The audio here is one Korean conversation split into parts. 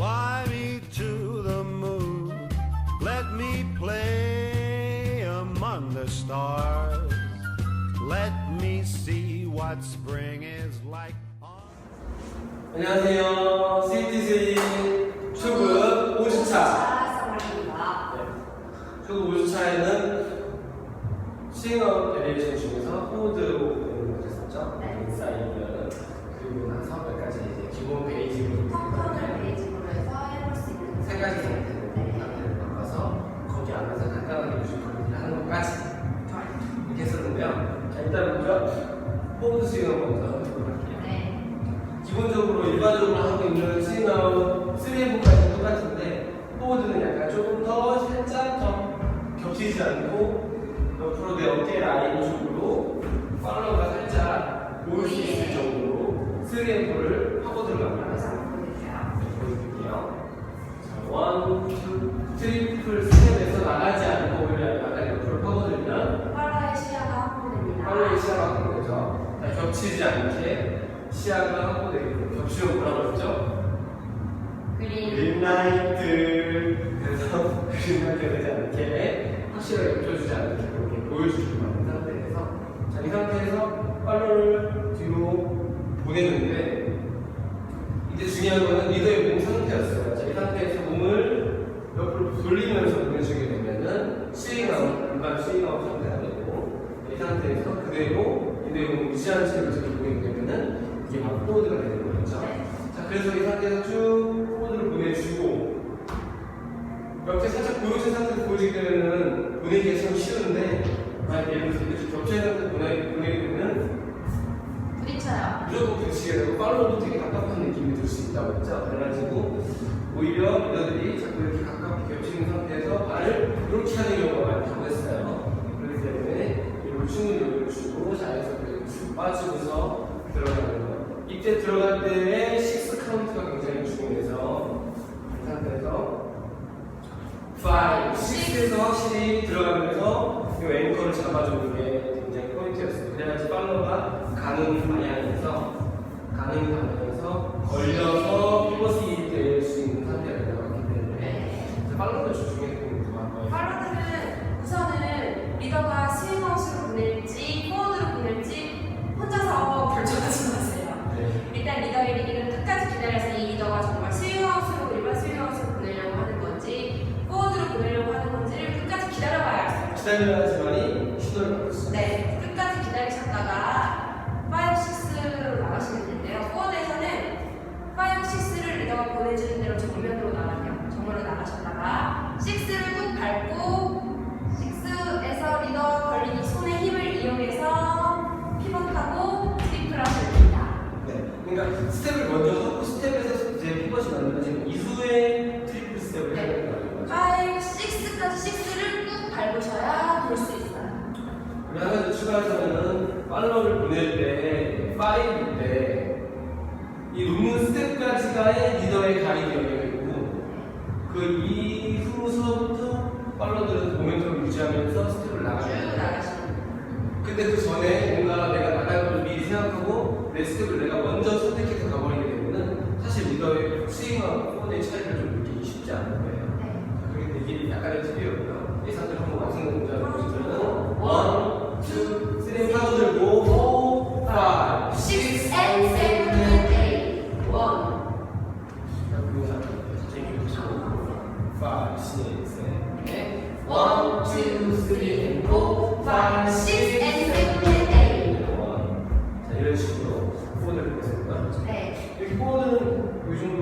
Fly me to the moon, let me play among the stars. Let me see what spring is like. 안녕하세요. 스위트스윗 초급 5주차. 썸머입니다. 초급 5주차에는 스윙업 베리에이션 중에서 포워드로 되는 걸 했었죠. 네. 인사이드는 그리고 나서 몇 가지 이제 기본 베이직으로 턴을 베이직으로 해서 해볼 수 있는 세 가지 상태를 바꿔서 거기 안에서 간단하게 뮤지컬을 하는 것까지 이렇게 했었는데요. 자, 일단 먼저 포워드 스윙업 먼저 해보도록 할게요. 네. 기본적으로 일반적으로 하고 있는 스윙업 3F까지 똑같은데 포워드는 약간 조금 더 살짝 더 겹치지 않고 옆으로 내 어깨 라인 쪽으로 팔로우가 살짝 보일 수 있을 정도로 3F를 하고 들어갑니다. 보여드릴게요. 자, 1, 2, 트리플 스텝에서 나가지 않고 오히려 약간 옆으로 파고들면 팔로의 시야가 확보됩니다. 팔로우의 시야가 확보되죠. 자, 겹치지 않게 시야가 확보되고 겹치면 뭐라고 그랬죠? 그린라이트. 그래서 그린라이트가 되지 않게 확실하게 겹쳐주지 않게 그렇게 보여주기 만든 상태에서 자, 이 상태에서 팔로우를 뒤로 보내는데 이제 중요한 거는 리더의 몸 상태였어요. 자, 이 상태에서 몸을 옆으로 돌리면서 보내주게 되면은 스윙아웃, 일반 스윙아웃 상태가 되고 이 상태에서 그대로 리더의 몸을 유지하는 채로 저렇게 보이게 되면은 이게 바로 포워드가 되는 거였죠. 네. 자, 그래서 이 상태에서 쭉 포워드를 보내주고 옆에 살짝 보여진 상태에서 보여지게 되면은 보내기가 참 쉬운데 만약 예를 들어서 이렇게 겹쳐진 상태에서 보내게 되면 부딪혀요. 무조건 부딪히게 되고 팔로우도 되게 답답한 느낌이 들 수 있다고 했죠. 그래가지고 오히려 리더들이 자꾸 이렇게 가깝게 겹치는 상태에서 발을 이렇게 하는 경우가 많다고 했어요. 그렇기 때문에 이걸 충분히 여유를 주고 자연스럽게 쭉 빠지면서 들어가는 거. 이때 들어갈 때의 6 카운트가 굉장히 중요해서 이 상태에서 5, 6에서 확실히 들어가면서 이 앵커를 잡아주는 게 굉장히 포인트였어요. 그래야지 팔로우가 가는 방향에서 걸려서 피벗이 될 수 있는 상태가 되어갔기 때문에 팔로우를 집중해서 공부한 거예요. 팔로들은 우선은 리더가 스윙아웃으로 보낼지 포워드로 보낼지 혼자서 결정하지 마세요. 네. 일단 리더의 리딩을 끝까지 기다려서 이 리더가 정말 스윙아웃으로 일반 스윙아웃으로 보내려고 하는 건지 포워드로 보내려고 하는 건지를 끝까지 기다려봐야 알수 있어요. 기다려야지만이 시도를 받을 수 있어요. 네, 끝까지 기다리셨다가 5, 6로 나가시면 되는데요. 포워드에서는 5, 6를 리더가 보내주는 대로 정면으로 나가요. 정면으로 나가셨다가 6를 뚝 밟고 6에서 리더 걸린 이 손의 힘을 이용해서 피벗하고 트리플 하시면 됩니다. 네. 그러니까 스텝을 먼저 하고 스텝에서 이제 피벗이 나는데 지금 이후에 트리플 스텝을 해야 되는 거예요. 5, 6까지 6를 뚝 밟으셔야 볼 수 있어요. 그리고 한 가지 추가해서는 팔로우를 보낼 때 5일 때 이 놓는 스텝까지가의 리더의 가이드가 있고 그 이후서부터 팔로우들은 모멘텀을 유지하면서 스텝을 쭉 나가는 거예요. 나가시면 돼요. 근데 그 전에 뭔가 내가 나갈 걸 미리 생각하고 내 스텝을 내가 먼저 선택해서 가버리게 되면은 사실 리더의 스윙과 포워드의 차이를 좀 느끼기 쉽지 않은 거예요. 네. 그게 되게 약간의 팁이었고요. 이 상태로 한번 완성된 동작을 보시면은 1, 2, 3 파고들고 4, 5, 6, 6 and 7 and 8 1 5, 6, 7, 1, 2, 3, 4, 5, 6 and 7 and 8 자, 이런 식으로 포워드를 보겠습니다. 네. 여기 포워드는 이 정도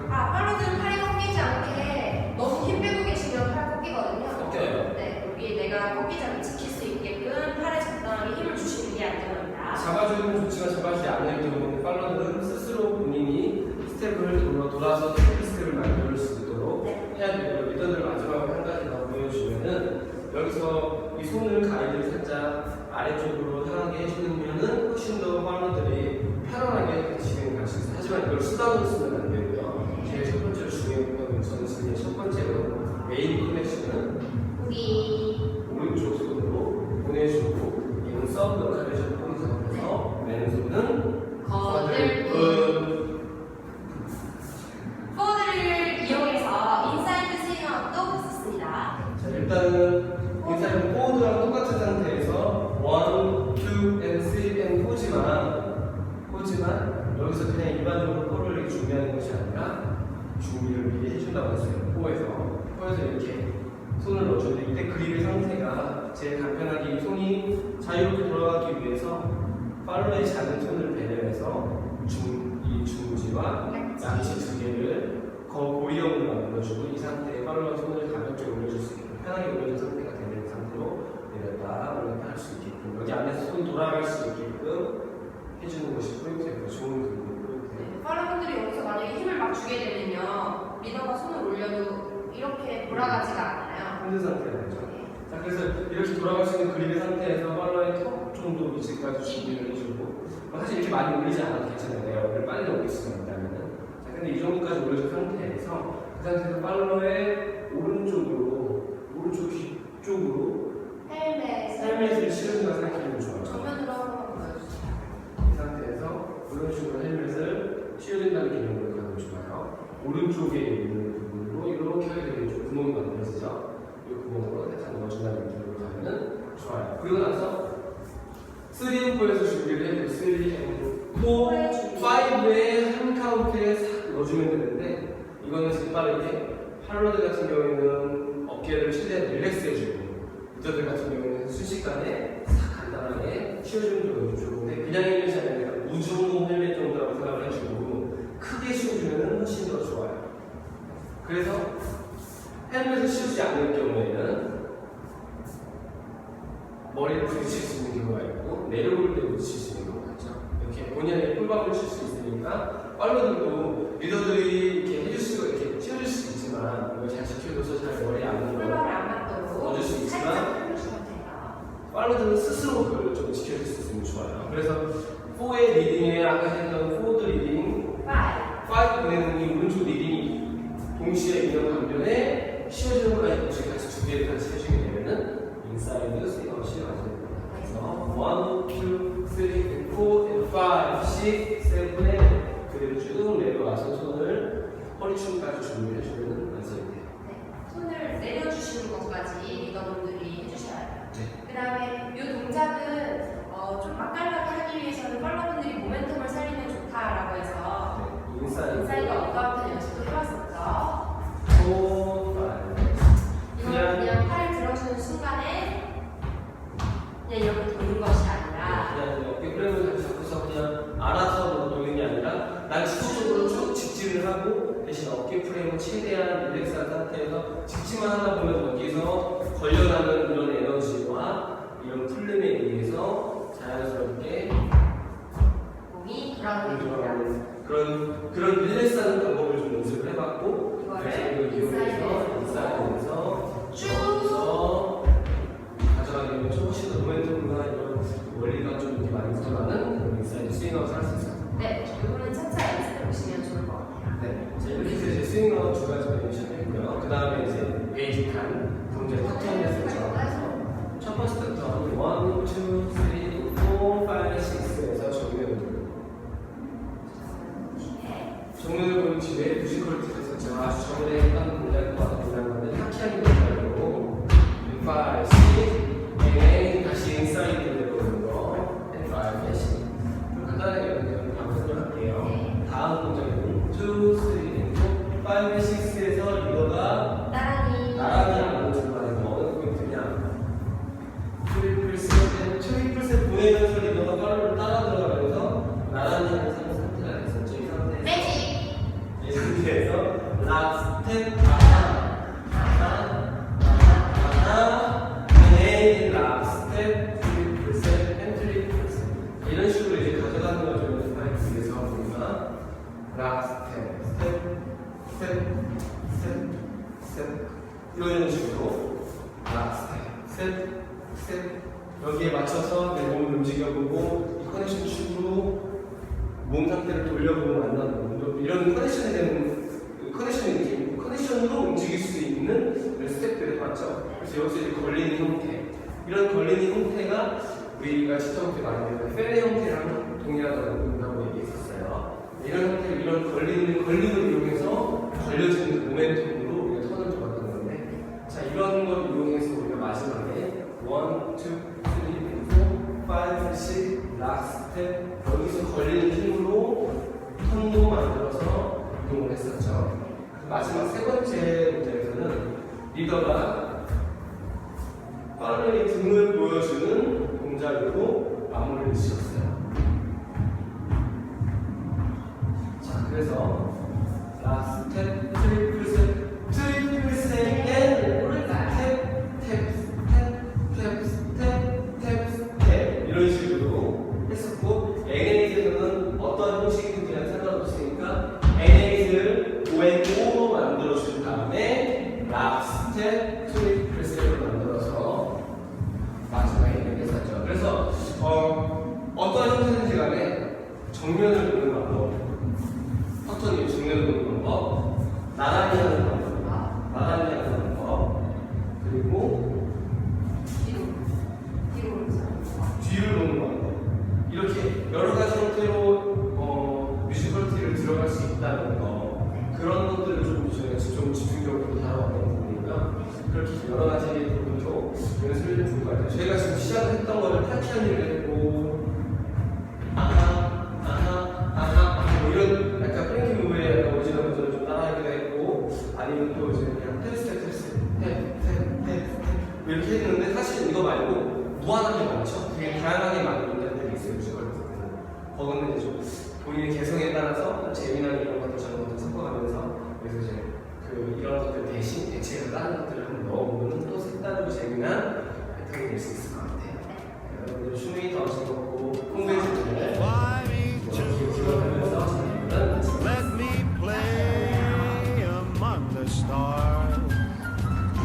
팔로들은 팔이 꺾이지 않게 너무 힘 빼고 계시면 팔 꺾이거든요. 꺾여요. 네, 여기 내가 꺾이지 않게 지킬 수 있게끔 팔에 적당하게 힘을 주시는 게 안전합니다. 잡아주면 좋지만 잡아주지 않을 경우는 팔로들은 스스로 본인이 스텝을 돌아서 트리플 스텝을 만들 수 있도록 네. 해야 되고요. 리더들 마지막으로 한 가지 더 보여주면은 여기서 이 손을 가이드를 살짝 아래쪽으로 향하게 해주면은 훨씬 더 팔로들이 편안하게 진행을 할 수 있어요. 하지만 이걸 수단으로 쓰면 안 되고요. 제일 첫 번째로 중요한 건 저는 지금 첫 번째로 메인 커넥션은 여기 오른쪽 손으로 보내주고 얘는 서브 역할을 해주고 상태에서 왼손은 거들 은 포워드를 했지만 여기서 그냥 일반적으로 포를 이렇게 준비하는 것이 아니라 준비를 미리 해준다고 했어요. 포에서 이렇게 손을 넣어주는데 이때 그립의 상태가 제일 간편하게 손이 자유롭게 돌아가기 위해서 팔로의 작은 손을 배려해서 이 중지와 양치 두 개를 고리형으로 만들어주고 이 상태에 팔로의 손을 가볍게 올려줄 수 있게끔 편하게 올려준 상태가 되는 상태로 내렸다 올렸다 할 수 있게끔 여기 안에서 손이 돌아갈 수 있게끔 해주는 것이 포인트예요. 좋은 포인트. 팔로분들이 여기서 만약에 힘을 막 주게 되면요, 리더가 손을 올려도 이렇게 돌아가지가 않아요. 힘든 상태가 되죠. 자, 그래서 이렇게 돌아갈 수 있는 그립의 상태에서 팔로의 턱 정도 위치까지 준비를 해주고 사실 이렇게 많이 올리지 않아도 괜찮아요. 에어를 빨리 올릴 수가 있다면은. 자, 근데 이 정도까지 올려준 상태에서 그 상태에서 팔로의 오른쪽 귀 쪽으로 헬멧을 씌워준다 생각하면 좋아요. 정면으로 한번 보여주세요. 이 상태에서 이런 식으로 헬멧을 씌워준다는 개념으로 가면 좋아요. 오른쪽에 있는 부분으로 이렇게 하게 되면 좀 구멍이 만들어지죠. 이 구멍으로 살짝 넣어준다는 느낌으로 가면 좋아요. 그리고 나서 3, 4에서 준비를 해도 3, 4, 5에 한 카운트에 싹 넣어주면 되는데 이거는 지금 빠르게 팔로드 같은 경우에는 어깨를 최대한 릴렉스 해주고 유저들 같은 경우에는 순식간에 싹 간단하게 씌워주는 경우도 좋은데 그냥 헬멧이 아니라 우주운동 헬멧 정도라고 생각을 해주고 크게 씌워주면 훨씬 더 좋아요. 그래서 헬멧을 씌우지 않을 경우에는 머리를 부딪힐 수 있는 경우가 있고 내려올 때 부딪힐 수 있는 경우가 있죠. 이렇게 본연의 꿀밤을 칠 수 있으니까 팔로들도 리더들이 이렇게 해줄 수가 이렇게 씌워줄 수 있지만 이걸 잘 지켜줘서 잘 머리에 안 꿀밤을 안 맞도록 넣어줄 수 있지만 살짝 펴주시면 돼요. 팔로들은 스스로 그걸 좀 지켜줄 수 있으면 좋아요. 그래서 4의 리딩에 아까 했던 4드 리딩 5 보내는 이 오른쪽 리딩이 동시에 있는 반면에 씌워주는 것까지 같이 두 개를 같이 해주게 되면은 인사이드 스윙업이 완성됩니다. 그래서 1, 2, 3, 4, 5, 6, 7에 그대로 쭉 내려와서 손을 허리춤까지 준비해주면 완성이 돼요. 네, 손을 내려주시는 것까지 리더분들이 해주셔야 돼요. 네. 그 다음에 이 동작은 좀 맛깔나게 하기 위해서는 팔로분들이 모멘텀을 살리면 좋다라고 해서 네. 인사이드 어까운트 연습도 해봤었죠. 4, 5 그냥 팔을 들어주는 순간에 그냥 이렇게 도는 것이 아니라 그냥 어깨 프레임을 잡고서 그냥 알아서 도는 게 아니라 난 지속적으로 쭉 직진을 하고 대신 어깨 프레임을 최대한 릴렉스한 상태에서 직진만 하다 보면 여기서 걸려나는 이런 에너지와 이런 풀림에 의해서 자연스럽게 몸이 돌아가게 됩니다. 그런 릴렉스한 방법을 좀 연습을 해봤고 이거를 이용해서 인사이드에서 쭉 가져가게 되면 조금씩 더 모멘텀과 이런 원리가 좀 이렇게 많이 들어가는 그런 인사이드 스윙아웃을 할 수 있어요. 네, 이거는 차차 연습해 보시면 좋을 것 같아요. 네, 자, 이렇게 해서 이제 스윙아웃 두 가지 베리에이션 했고요. 그 다음에 이제 베이직한 동작 패턴을 했었죠. 첫 번째 패턴 1, 2, 3, 4, 5, 6에서 정면을 돌고 정면을 보는 뒤에 뮤지컬을 들었었죠. 아주 전에 했던 동작과 동작은 건데 하키하기 동작으로 5, 6, and 다시 인사이드로 내려오는 거 and 5, 6 간단하게 여러분들 한번 설명할게요. 다음 동작은 2, 3, 4, 5, 6에서 리더가 나란히 안으로 들어가는 거 어느 포인트냐 트리플 셋 보내면서 리더가 팔로를 따라 들어가면서 나란히 하는 상태가 됐었죠. 이 상태에서 락 스텝 락 스텝 트리플 셋 트리플 셋 이런 식으로 이제 가져가는 걸 좀 연습하기 위해서 우리가 락 스텝 이런 식으로 락 스텝 여기에 맞춰서 내 몸을 움직여보고 이 커넥션 축으로 몸 상태를 돌려보고 만나보고 이런 커넥션에 대한 커넥션으로 움직일 수 있는 스텝들을 봤죠. 그래서 여기서 이제 걸리는 형태 이런 걸리는 형태가 우리가 지터부터 많이 배우는 페레 형태랑 동일하다고 얘기했었어요. 이런 형태 이런 걸림을 이용해서 걸려지는 모멘텀으로 우리가 턴을 돌았던 건데 자 이런 걸 이용해서 우리가 마지막에 1, 2, 3, 4, 5, 6 락 스텝 여기서 걸리는 힘으로 마지막 세 번째 문장에서는 리더가 팔로의 등을 보여주는 동작으로 마무리를 지었어요. 자, 그래서 스텝, 트리플 스텝, 트리플 스텝, 앤 스텝 이런 식으로 했었고, NA에서는 어떤 형식이든 상관없으니까 NA를 ONO로 만들어준 다음에 락, 스텝, 트리플 스텝을 만들어서 마지막에 했었죠. 그래서 어떤 형태든지 간에 정면을 보는 방법, 퍼턴이 정면을 보는 방법, 나란히 하는 방법, 나란히 하는 방법, 그리고 뒤를 보는 방법, 이렇게 여러 가지 형태로 뮤지컬 티를 들어갈 수 있다는 거, 그런 것들을 좀 저희가 좀 집중적으로 다뤄봤던 부분이니까 그렇게 여러 가지 부분으로 연습을 좀 좋을 것 같아요. 저희가 지금 시작했던 거를 타키언니를 했고, 뭐 이런 약간 프랭키 무브의 오리지널 버전을 좀 따라하기도 했고, 아니면 또 이제 그냥 탭 이렇게 했는데, 사실 이거 말고 무한하게 많죠. 되게 다양하게 많은 문제들이 있어요. 뮤지컬 부분은. 거기는 이제 좀 본인의 개성에 따라서 재미나게 이런 것들 저런 것들 섞어가면서, 그래서 이제 이런 것들 대신 대체로 다른 것들을 한번 넣어보면 또 색다르고 재미난 패턴이 될 수 있을 것 같아요. 여러분들 춤이 더 즐겁고 풍부해지는 Fly me to, let me play among the stars.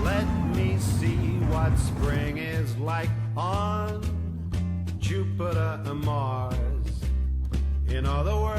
Let me see what spring is like on Jupiter and Mars. In other words,